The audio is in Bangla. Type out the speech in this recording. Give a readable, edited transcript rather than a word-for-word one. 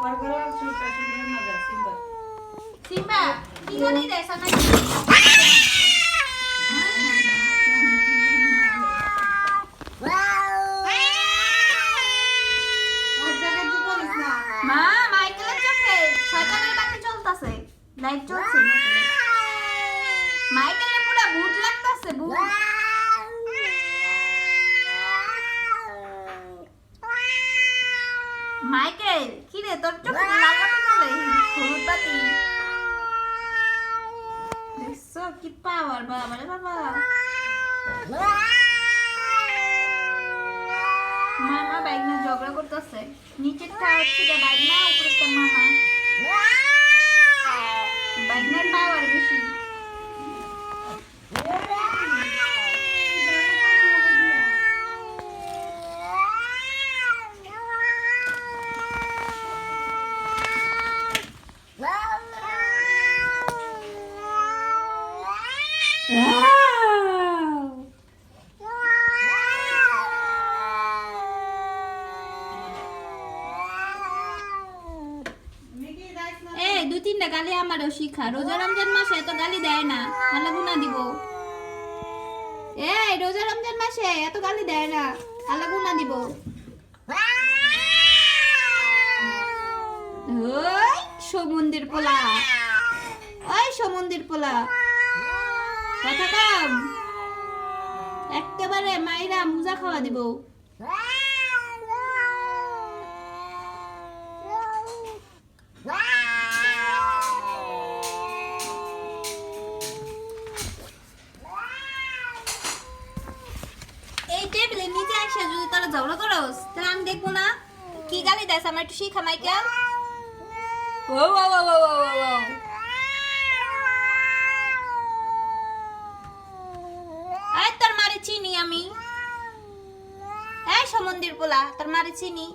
ওর গলার সুরটা সুন্দর না যায় সিম্বা। সিম্বা কি গালি দেছ না? মা মাইকেলের চোখে শয়তানের বাতি চলতেছে, লাইট জ্বলছে মাইকেলের। মাইকেলের পুরো ভূত লাগতেছে, ভূত। মাইকেল কি রে তোর চোখে লাল বাতি জ্বলে, হলুদ বাতি। দেখছো কি পাওয়ার বাবা রে বাবা। মামা বাইক নিয়ে ঝগড়া করতেছে, নিচেরটা হচ্ছে যে বাইক না, উপরেরটা মামা। বাইক নিয়ে পাওয়ার বেশি। এই দুই তিনটা গালি আমারও শিখা, রোজা রমজান মাসে এত গালি দেয় না, আল্লাহ গুনাহ দিব। এই রোজা রমজান মাসে এত গালি দেয় না, আল্লাহ গুনাহ দিব। ওই সমুদ্রের পোলা, ওই সমুদ্রের পোলা, কথা কম, একেবারে মাইরা মুজা খাওয়া দিব। এই টেবিলের নিচে আসে যদি তোরা ঝগড়া করস তাহলে আমি দেখবো না। কি গালি দেস আমার একটু শিখা মাইকেল। ও ও ও ও ও ও এই তোর মারে চিনি আমি, এই সমুদ্রের পোলা তোর মারে চিনি।